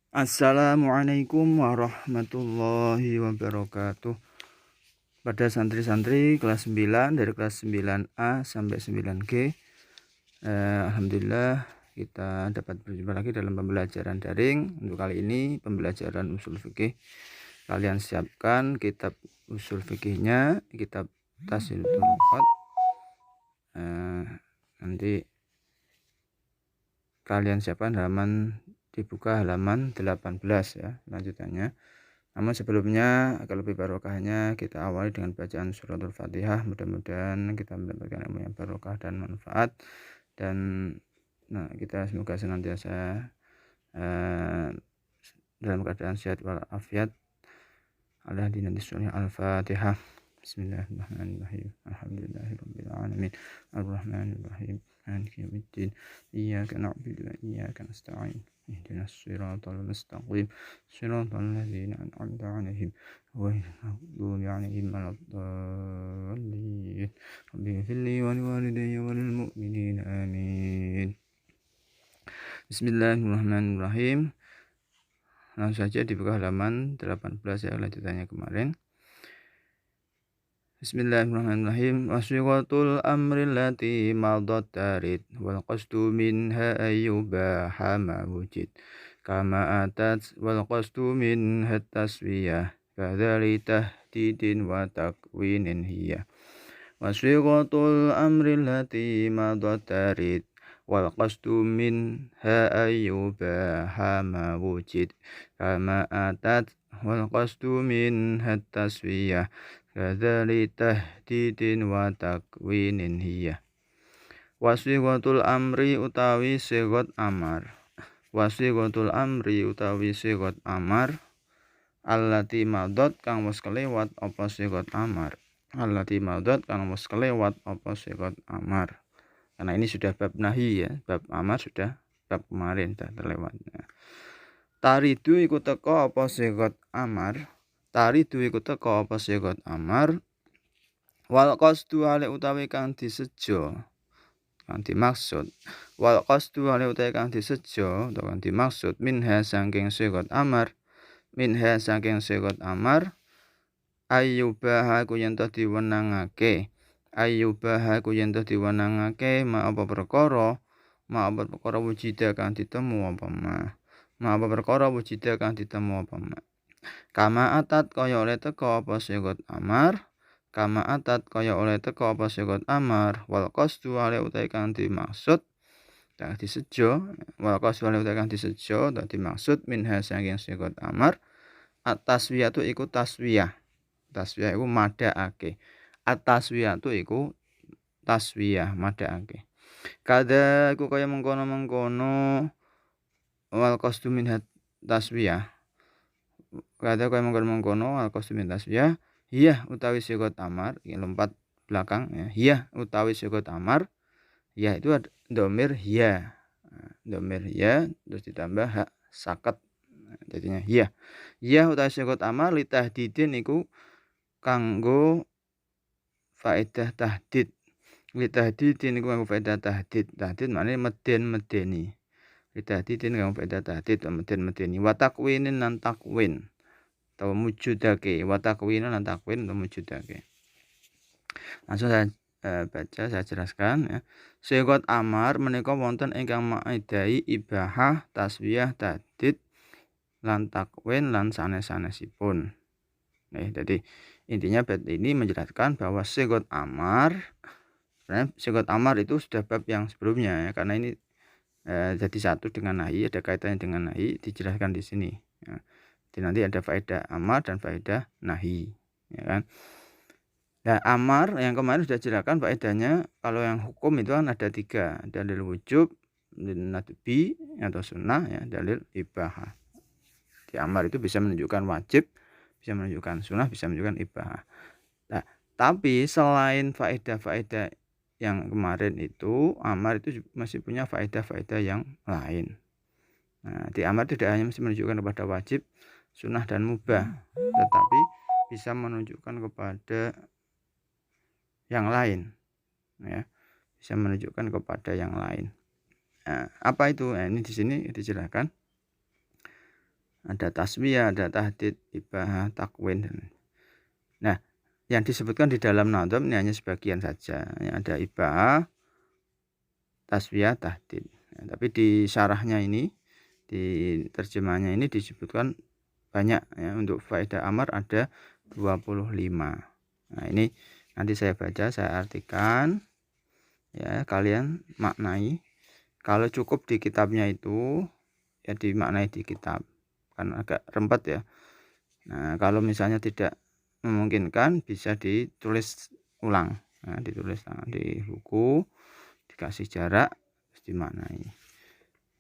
Assalamualaikum warahmatullahi wabarakatuh. Pada santri-santri kelas 9 dari kelas 9A sampai 9G, alhamdulillah kita dapat berjumpa lagi dalam pembelajaran daring. Untuk kali ini pembelajaran usul fikih. Kalian siapkan kitab usul fikihnya, kitab Tashilul Turuqat. Nanti kalian siapkan dibuka halaman 18 ya lanjutannya. Namun sebelumnya agar lebih barokahnya kita awali dengan bacaan suratul Fatihah. Mudah-mudahan kita mendapatkan ilmu yang barokah dan manfaat, dan kita semoga senantiasa dalam keadaan sehat walafiat. Al-Fatihah. Bismillahirrahmanirrahim. Alhamdulillahirabbil alamin. Arrahmanirrahim. Maliki yaumiddin. Iyyaka na'budu wa iyyaka nasta'in. Ihdinas siratal mustaqim. Siratal ladzina an'amta 'alaihim ghairil maghdubi 'alaihim waladdallin. Rabbi ighfirli wa liwalidayya wa lil mu'minina amin. Bismillahirrahmanirrahim. Langsung saja dibuka halaman 18 ya lanjutannya kemarin. Bismillahirrahmanirrahim. Wasyiqatul amri allati madat tarid wal qasdu minha ayyubaha ma wujid kama atat wal qasdu minha taswiyah kadzali tahdidin wa takwinin hiya. Wasyiqatul amri allati madat tarid wal qasdu minha ayyubaha ma wujid kama atat wal qasdu minha taswiyah kadzali tahdidin wa takwinin hiya. Wasyiqatul amri utawi sigot amar. Wasyiqatul amri utawi sigot amar allati madot kang wis kelewat apa sigot amar. Allati madot kang wis kelewat apa sigot amar. Karena ini sudah bab nahi ya, bab amar sudah bab kemarin sudah terlewat. Taridu iku teka apa sigot amar. Taridu iku teka apa sigot amar. Wal qasdu hale utawi kang disejo, kang dimaksud. Wal qasdu hale utawi kang disejo utawa kang dimaksud minha saking sigot amar. Minha saking sigot amar ayyubaha ku yen to diwenangake. Ayyubaha ku yen to diwenangake ma apa perkara wujida kang ditemu apa ma. Ma apa perkara wujida kang ditemu apa ma. Kama atat kaya oleh teka apa sigot amar. Kama atat kaya oleh teka apa sigot amar. Wal qasdu hale utawi kang dimaksud kang disejo. Wal qasdu hale utawi kang disejo utawa dimaksud minha saking sigot amar. At-taswiyatu iku taswiyah. Taswiyah iku madhaake. At-taswiyatu iku taswiyah madhaake. Kada iku kaya mengkono-mengkono. Wal qasdu minha taswiyah. Kada kaya mengkono-mengkono wal qasdu minha taswiyah. Hiyah utawi sigot amar, ini lompat belakang ya. Hiyah utawi sigot amar. Hiyah itu ada dhamir hiya. Dhamir hiya terus ditambah hak sakat. Jadinya hiyah. Hiyah utawi sigot amar li tahdidin iku kanggo faedah tahdid. Li tahdidin iku kanggo faedah tahdid. Tahdid maknane meden-medeni. Li tahdidin kanggo faedah tahdid meden-medeni. Wa takwinin lan takwin. Atau mujudake. Wa takwinin lan takwin atau mujudake. Langsung saya baca, saya jelaskan ya. Sigot amar menika wonten ingkang maedai ibahah, taswiyah, tahdid lan takwin lan sanes-sanesipun. Jadi intinya bab ini menjelaskan bahwa sigot amar, sebenarnya sigot amar itu sudah bab yang sebelumnya ya, karena ini jadi satu dengan nahi, ada kaitannya dengan nahi, dijelaskan di sini ya. Jadi nanti ada faedah amar dan faedah nahi ya kan. Nah, amar yang kemarin sudah jelaskan faedahnya. Kalau yang hukum itu kan ada 3, dalil wujub, dalil nadbi atau sunnah ya, dalil ibahah. Di amar itu bisa menunjukkan wajib, bisa menunjukkan sunnah, bisa menunjukkan ibahah. Nah, tapi selain faedah-faedah yang kemarin itu, amar itu masih punya faedah-faedah yang lain. Nah, di amar tidak hanya mesti menunjukkan kepada wajib, sunnah dan mubah, tetapi bisa menunjukkan kepada yang lain ya, bisa menunjukkan kepada yang lain. Nah, apa itu? Nah, ini di sini dijelaskan. ada taswiyah, ada tahdid, ibahah, takwin. Nah, yang disebutkan di dalam nadham ini hanya sebagian saja. Ada ibahah, taswiyah, tahdid. Tapi di syarahnya ini, di terjemahnya ini disebutkan banyak ya. Untuk faedah amar ada 25. Nah, ini nanti saya baca, saya artikan ya, kalian maknai. Kalau cukup di kitabnya itu ya dimaknai di kitab, kan agak rempet ya. Nah, kalau misalnya tidak memungkinkan bisa ditulis ulang. Nah, ditulis di buku, dikasih jarak, terus dimaknai.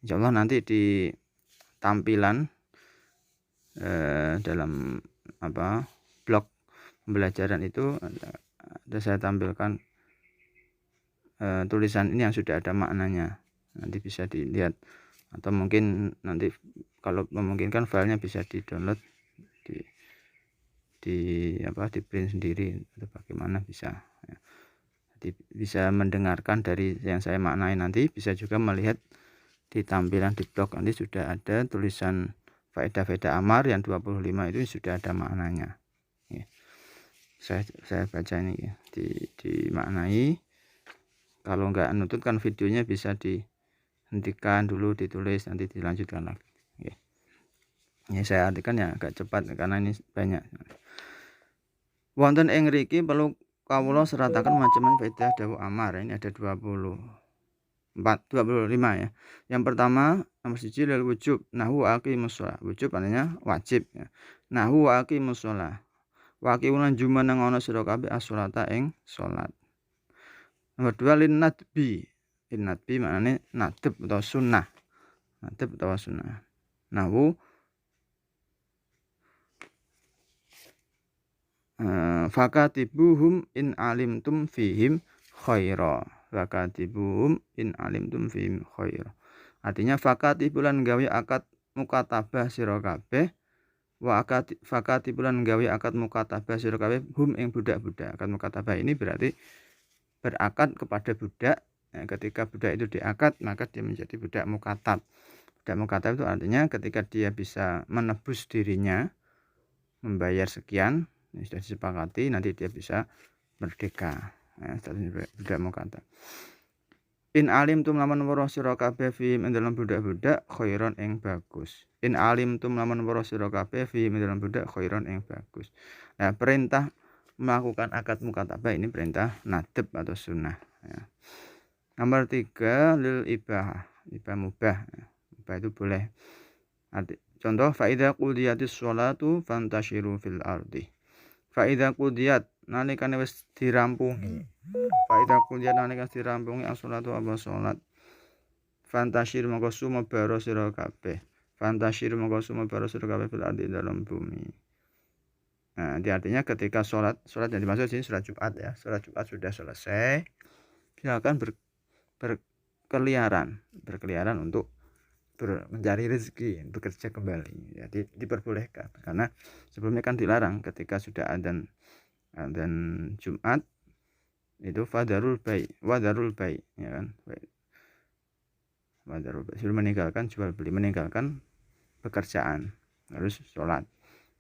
Insyaallah nanti di tampilan dalam blog pembelajaran itu ada saya tampilkan tulisan ini yang sudah ada maknanya. Nanti bisa dilihat, atau mungkin nanti kalau memungkinkan filenya bisa di-download, di print sendiri atau bagaimana bisa ya. Jadi bisa mendengarkan dari yang saya maknai, nanti bisa juga melihat di tampilan di blog, nanti sudah ada tulisan faedah-faedah amar yang 25 itu sudah ada maknanya ya. Saya baca ini ya, dimaknai. Kalau enggak nutut kan videonya bisa dihentikan dulu, ditulis, nanti dilanjutkan lagi ya. Ya saya artikan ya agak cepat karena ini banyak. Wonten ing mriki perlu kawula serataken macam-macam faedah dawuh amar. Ini ada 25 ya. Yang pertama, nomor 1 lil wujub, nahu aqimus shalah. Wujub artinya wajib ya. Nahu aqimus shalah. Wa aqimulan jumeneng ana sira kabeh as-sholata ing salat. Nomor 2 lin nadbi. Lin nadbi maknane nadab atau sunnah. Nadab atau sunnah. Nahu fakatibuhum in alimtum fihim khaira. Fakatibuhum in alimtum fihim khaira. Artinya fakatibulan gawe akad mukatabah sira kabeh. Wa akad fakatibulan gawe akad mukatabah sira kabeh hum ing budak-budak. Akad mukatabah ini berarti berakad kepada budak. Ya, ketika budak itu diakad maka dia menjadi budak mukatab. Budak mukatab itu artinya ketika dia bisa menebus dirinya membayar sekian, ini sudah disepakati, nanti dia bisa merdeka ya, budak mukatab. In alim tum lamun weruh sira kabeh fi ing dalam budak-budak khairon ing bagus. In alim tum lamun weruh sira kabeh fi ing dalam budak khairon ing bagus. Nah, perintah melakukan akad mukatabah ini perintah nadab atau sunnah ya. Nomor 3 lil ibah, ibah mubah. Mubah itu boleh. Contoh, faida qudiyatis sholatu fantashiru fil ardi. Faida qudiyat nalikane wis dirampungi. Faida qudiyat nalikane dirampungi as-sholatu apa salat. Fantashir mongko sumebara sira kabeh. Fantashir mongko sumebara sira kabeh fil ardi dalam bumi. Nah, artinya ketika sholat yang dimaksud sini sholat Jumat ya. Sholat Jumat sudah selesai, silakan berkeliaran untuk mencari rezeki, bekerja kembali. Jadi diperbolehkan, karena sebelumnya kan dilarang ketika sudah adzan Jumat itu fadarul bai, wadarul bai ya kan. Wadarul bai, sudah meninggalkan jual beli, meninggalkan pekerjaan, harus sholat.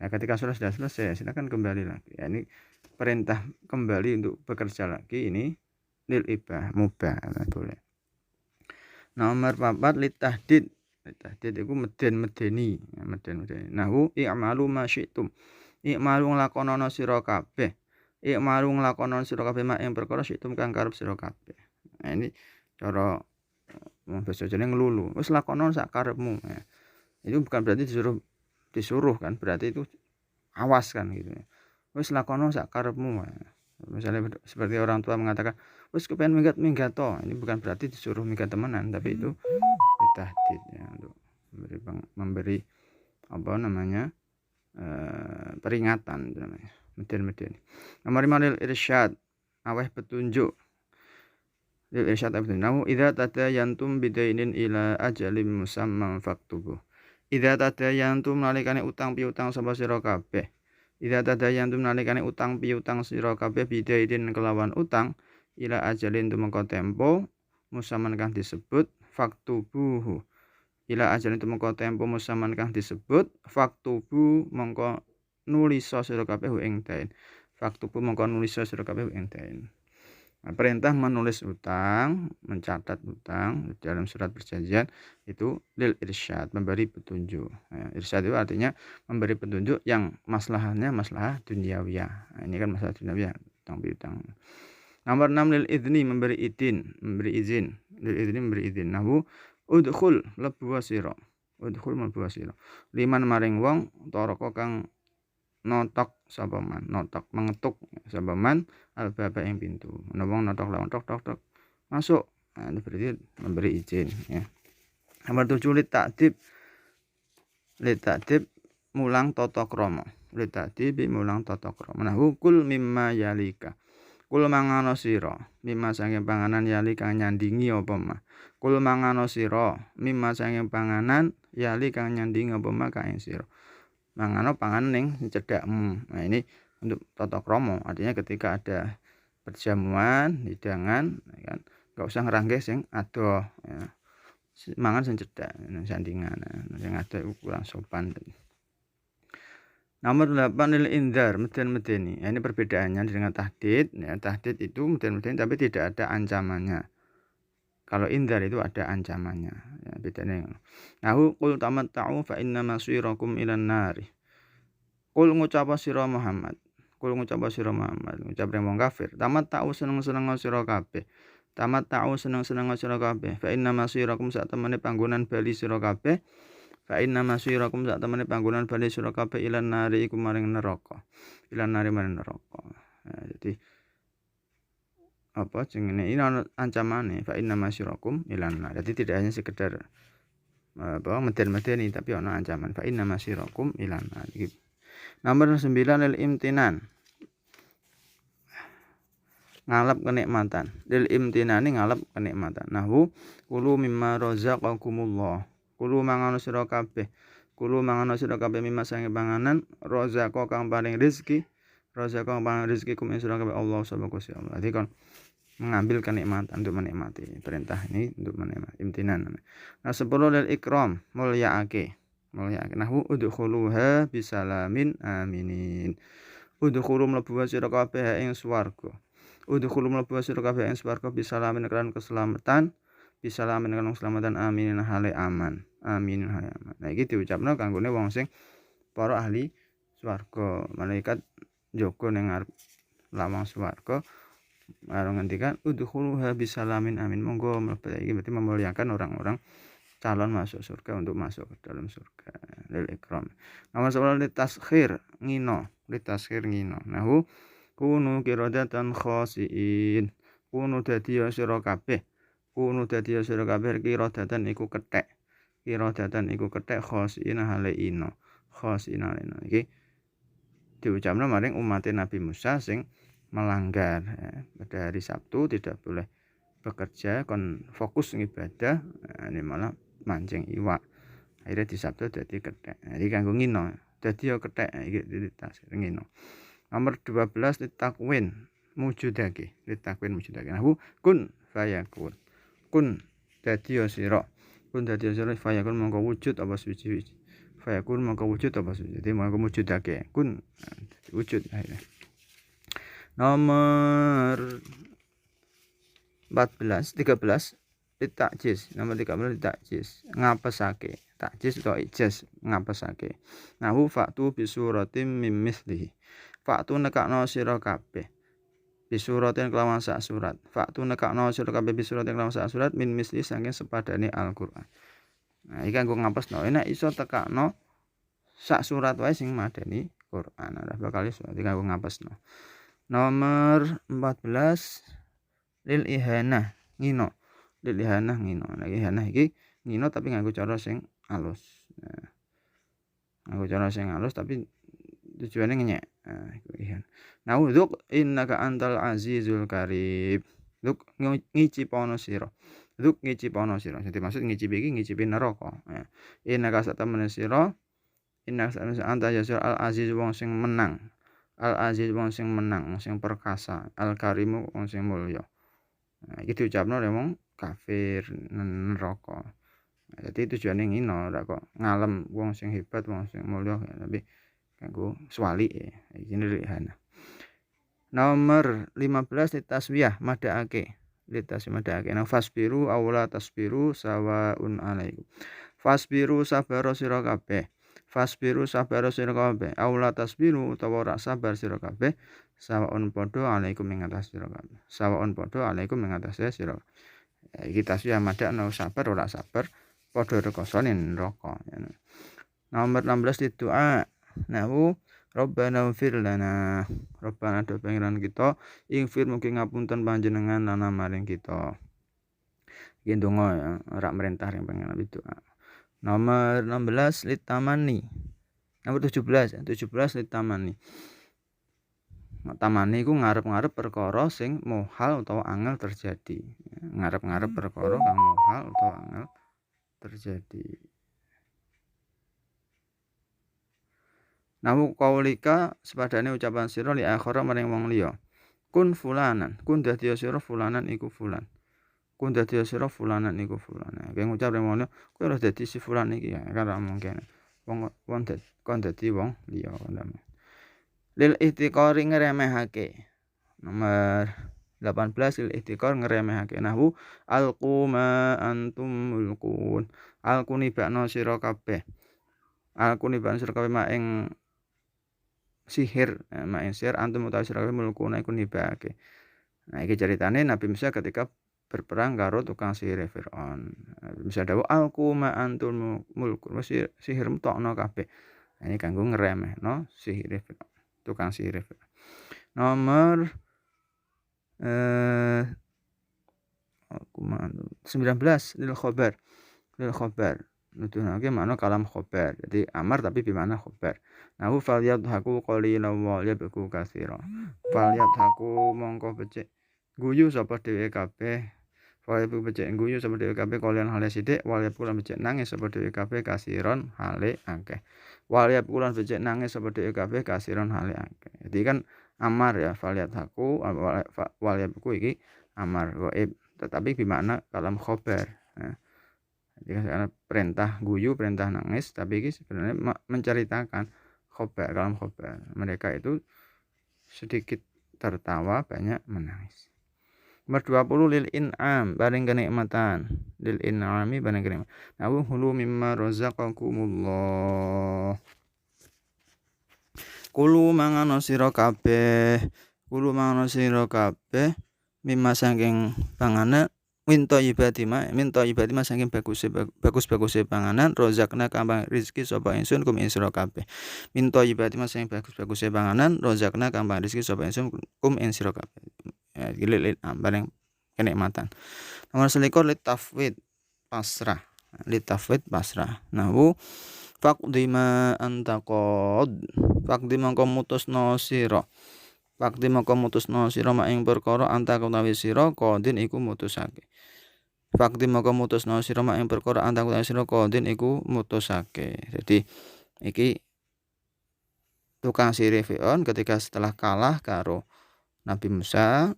Nah, ketika sholat sudah selesai, silakan kembali lagi. Ya, ini perintah kembali untuk bekerja lagi, ini lil ibah mubah, boleh. Nomor 4 litahdid. Tahdid iku medeni. Nahu i'malu ma syi'tum. I'malu nglakonana sira kabeh. I'malu nglakonana sira kabeh mak ing perkara syi'tum kang karep sira kabeh. Nah, ini cara basa jeneng nglulu. Wis lakonon sak karepmu. Ya. Itu bukan berarti disuruh kan, berarti itu awas kan gitu. Wis lakonon sak karepmu. Ya. Misalnya seperti orang tua mengatakan, wis kepengen minggat toh. Ini bukan berarti disuruh minggat temenan, tapi itu tahdid ya, untuk memberi peringatan namanya. Meden. Nomor 5 lil irsyad, aweh petunjuk. Lil irsyad nahu idza tadayantum bidainin ila ajalim musamman faktubuh. Idza tadayantum nalikane utang piutang sapa sira kabeh. Idza tadayantum nalikane utang piutang sira kabeh bidainin kelawan utang ila ajalin tumeka tempo musamman kang disebut faktubuhu. ila ajalin tumeka tempo musaman kang disebut faktubu mongko nulisa sira kabeh ing dain. Faktubu mongko nulisa sira kabeh ing dain. Nah, perintah menulis utang, mencatat utang dalam surat perjanjian itu lil irsyad, memberi petunjuk. Nah, irsyad itu artinya memberi petunjuk yang maslahatnya masalah duniawiyah. Nah, ini kan masalah duniawiyah, utang piutang. Nomor 6 lil idzni, memberi izin, memberi izin. Lil idzni memberi izin. Nahu udkhul mlebu sira. Udkhul mlebu sira. Liman maring wong taraka kang notok sapa man, notok mengetuk sapa man al-baba ing pintu. Ana wong notok lawan tok tok tok masuk. Nah, ini berarti memberi izin ya. Nomor 7 lit ta'dib mulang tata krama. Lit ta'dib mulang tata krama. Nah, kul mimma yalika. Kul mangano sira mimma sanging panganan yali kang nyandingi apa mah. Kul mangano sira mimma sanging panganan yali kang nyandingi apa mah kae sira. Mangano pangan ning cedhakmu. Nah, ini untuk tata krama, artinya ketika ada perjamuan, hidangan, ya kan, enggak usah ngeranggeh sing adoh ya. Mangan sing cedhak, sandingan. Sing adoh kurang sopan. Nomor 8 lil indar, meden-medeni. Ini perbedaannya dengan tahdid. Ya, tahdid itu meden-medeni tapi tidak ada ancamannya. Kalau indar itu ada ancamannya. Ya, bedanya. Nahu qul tamatta'u fa inna masirakum ilan nari. Qul ngucapa sira Muhammad. Qul ngucapa sira Muhammad. Ngucap wong kafir. Tamatta'u seneng-seneng sira kabeh. Tamatta'u seneng-seneng sira kabeh. Fa inna masirakum sak temene panggonan bali sira kabeh. Fa inna masirakum sak temene panggonan bali sira kabeh ilan nari iku maring neraka. Ilan nari maring neraka. Nah, jadi apa jenenge ini ancamane fa inna masirakum ilan nar. Jadi tidak hanya sekedar apa meden-medeni tapi ana ancaman fa inna masirakum ilan nar. Nomor 9 lil imtinan. Ngalap kenikmatan. Lil imtinani ngalap kenikmatan. Nahu kulu mimma razaqakumullah. Kulu mangono sira kabeh. Kulu mangono sira kabeh mimma sange panganan razaqa kang paling rezeki. Razaqa kang paling rezeki kum sira kabeh Allah subhanahu wa ta'ala. Jadi kan mengambil kenikmatan untuk menikmati. Perintah ini untuk menikmati imtinan. Nah, 10 lil ikram, mulyaake. Nahu udkhuluha bisalamin aminin. Udkhulu mlebu sira kabeh ing swarga. Udkhulu mlebu sira kabeh ing swarga bisalamin kan keselamatan. Bisalamin kan keselamatan aminin hale aman. Aminin hale aman. Nah, iki diucapno kanggone wong sing para ahli swarga. Malaikat njogo ning ngarep lawang swarga. Lalu ngendikan udkhuluha bisalamin amin. Monggo mlebu iki berarti memuliakan orang-orang calon masuk surga untuk masuk ke dalam surga. Lil ikram. Nomor 11 litaskhir ngino, litaskhir ngino. Nahu kunu qiradatan khasiin. Kunu dadi sira kabeh. Kunu dadi sira kabeh qiradatan iku kethek. Qiradatan iku kethek khasiin hale ino. Khasiin hale ino. Iki diucapno maring umat Nabi Musa sing melanggar ya. Pada hari Sabtu tidak boleh bekerja kon fokus ngibadah. Nah, ini malah mancing iwak akhirnya di Sabtu dadi kethek. Jadi kanggo ngino dadi yo kethek iki ditasir ngino. Nomor 12 ditakwin mujudake. Ditakwin mujudake. Nah, kun fayakun. Kun dadi yo sira. Kun dadi yo sira fayakun mongko wujud apa suci-suci. Fayakun mongko wujud apa suci. Jadi mongko mujudake. Kun wujud akhirnya. Nomor 13 ditakjis. Nomor 13 ditakjis ngapesake. Takjis atau ijaz ngapesake. Nahu fa'tu bisuratim mim mislihi. Fa'tu nekakno sira kabeh bisuratin kelawan sak surat. Fa'tu nekakno sira kabeh bisuratin kelawan sak surat min misli saking sepadane Al-Qur'an. Nah, iki kanggo ngapesno. Enak iso tekakno sak surat wae sing madani Qur'an. Ora bakal iso kanggo ngapesno. Nomor 14 lil ihanah ngino. Lil ihanah ngino. Nah, ihanah iki ngino tapi nganggo cara sing alus. Nah, nganggo cara sing alus tapi tujuane ngenyek. Nah, iku ihan. Nah, dzuk innaka antal azizul karim. Dzuk ngicipono sira. Dzuk ngicipono sira. Jadi maksud ngicipi iki ngicipi neraka. Nah, innaka satamene sira. Innaka satamene anta ya sira al aziz wong sing menang. Al-aziz wong sing menang, wong sing perkasa, al-karimu wong sing mulya. Nah, iki diucapno oleh wong kafir neraka. Jadi tujuane ngino ora kok ngalem wong sing hebat, wong sing mulya, tapi kanggo swali iki nilihana. Nomor 15 litaswiyah madhaake. Litaswiyah madhaake. Nah fasbiru aula tasbiru sawaun alaikum. Fasbiru sabara sira kabeh. Fasbiru sabara sira kabeh. Aula tasbiru utawa ora sabar sira kabeh. Sawaun padha alaikum ing atas sira kabeh. Sawaun padha alaikum ing atas sira. Iki tasbih madhak no sabar ora sabar padha rekosane neraka. Nomor 16 doa. Nahu Rabbana ighfir lana. Rabbana do pangeran kita ighfir mugi ngapunten panjenengan lana maring kita. Iki ndonga ya, ora merintah ring pangeran doa. Nomor 16 litamani. Nomor 17 litamani. Tamani iku ngarep-ngarep perkara sing mohal utawa angel terjadi. Ngarep-ngarep perkara kang mohal utawa angel terjadi. Namu kaulika sepadane ucapan sira li akhara maring wong liya. Kun fulanan, kun dadi sira fulanan iku fulan. Kun dadi sira fulanan iku fulan. Kayak ngucap ring wong liya, kowe ora dadi si fulan iki ya, kan ora mungkin. Kon dadi wong liya kan. Lil ihtiqari ngremehake. Nomor 18 lil ihtiqar ngremehake. Nahwu alquma antum mulkun. Alkuni bakno sira kabeh. Alkuni bakno sira kabeh maing sihir, maing sihir antum utawi sira kabeh mulkuna iku nibake. Nah iki ceritane Nabi Musa ketika berperang karo tukang sihir Firaun. Bisa dawuh alquma antum mulkun. Sihirmu tokno kabeh. Nah ini kanggo ngremehno sihir Firaun. Tukang sihir. Nomor 19 lil khobar. Lil khobar nuduhake makna kalam khobar. Jadi amar tapi bermakna khobar. Nahu falyadhaku qalilan wa yabku katsira. Falyadhaku mongko becik guyu sapa dhewe kabeh. Falyadhaku becik guyu sapa dhewe kabeh kalian hale sithik walyabku lan becik nangis sapa dhewe kabeh kasiron hale akeh. Walyabku lan becik nangis sapa dhewe kabeh kasiron hale akeh. Jadi kan amar ya falyadhaku walyabku iki amar ghaib tetapi bermakna kalam khobar. Nah, jadi karena perintah guyu, perintah nangis, tapi ini sebenarnya menceritakan khobar, kalam khobar. Mereka itu sedikit tertawa, banyak menangis. Nomor 20 lil in'am, bareng kenikmatan. Lil in'ami bareng kenikmatan. Nahu hulu mimma razaqakumullah. Kulu mangan sira kabeh. Kulu mangan sira kabeh. Mimma saking panganan minta ibadi saking bagus panganan rozakna kambang rezeki sapa ingsun kum ing sira kabeh. Minta ibadi saking bagus panganan rozakna kambang rezeki sapa ingsun kum ing sira kabeh. Ya lil bareng kenikmatan. Nomor 21 litafwid pasrah. Litafwid pasrah. Nahu faqdima antaqad. Faqdi mongko mutusno sira. Fakti maka mutusno sira ing perkara anta utawi sira qadin iku mutusake. Fakti maka mutusno sira ing perkara anta utawi sira qadin iku mutusake. Jadi iki tukang sihir Firaun ketika setelah kalah karo Nabi Musa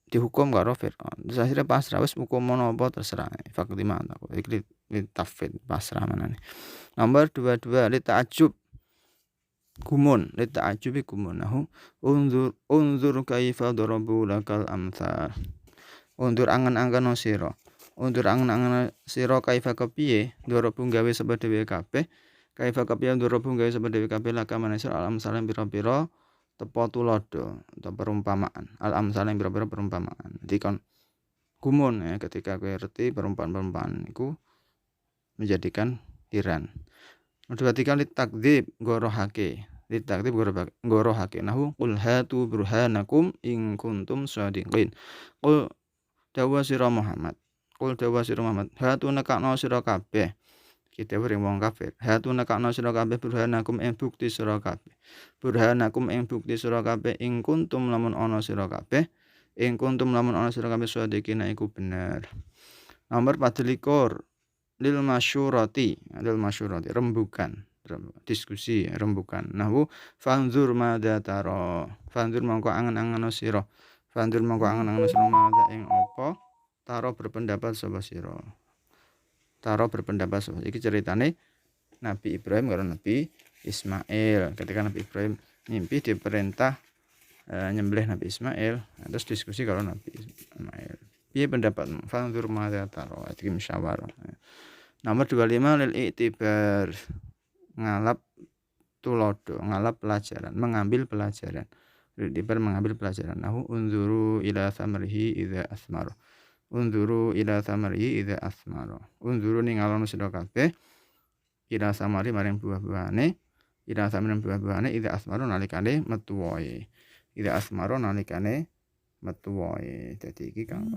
dihukum karo Firaun. Terus akhirnya pasrah wis hukum menapa terserah. Fakti mantap. Iki litafid pasrah manane. Nomor 22 li ta'ajjub gumun li ta'ajjubi gumunahu unzur kaifa darabu lakal amsal. Undur angen-angen sira kaifa kepiye darabu gawe sapa dhewe kabeh kaifa kepiye darabu gawe sapa dhewe kabeh laka manisir al amsal pira-pira tepa tulodo atau perumpamaan al amsal pira-pira perumpamaan. Jadi kon gumun ya ketika kowe ngerti perumpamaan-perumpamaan iku menjadikan tiran. Kedua takdzib gorohake. Nahu qul hatu burhanakum in kuntum shadiqin. Qul dawa sira Muhammad. Hatu nekakno sira kabeh. Kita ring wong kafir. Hatu nekakno sira kabeh burhanakum ing bukti sira kabeh. In kuntum lamun ana sira kabeh. Shadiqin iku bener. Nomor 24 lil masyurati rembukan diskusi rembukan. Nahu fanzur madza tara. Fanzur mongko angen-angen sira madza ing apa tara berpendapat sapa sira. taro berpendapat iki ceritane Nabi Ibrahim karo Nabi Ismail. Ketika Nabi Ibrahim mimpi diperintah nyembelih Nabi Ismail, terus diskusi karo Nabi Ismail. Piye pendapatmu? Fanzur madza taro, iki musyawarah. Nomor 25 lil i'tibar, ngalap tulodo, ngalap pelajaran, mengambil pelajaran. I'tibar mengambil pelajaran. Nahu unzuru ila samrihi idza asmara. Unzuru ila samrihi idza asmara. Unzuru ningalono sira kabeh ila samari maring buah-buahane, ila samaring buah-buahane idza asmara nalikane metu wae. Idza asmara nalikane metu wae. Dadi iki kang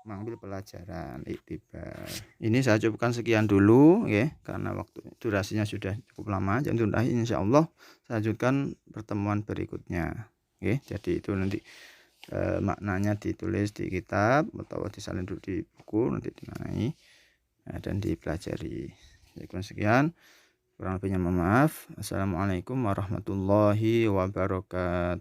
mengambil pelajaran iktibar. Ini saya cukupkan sekian dulu ya, karena waktu durasinya sudah cukup lama. Jadi insyaallah saya lanjutkan pertemuan berikutnya. Oke, jadi itu nanti maknanya ditulis di kitab atau disalin dulu di buku, nanti dimaknai dan dipelajari. Sekian, kurang lebihnya mohon maaf. Assalamualaikum warahmatullahi wabarakatuh.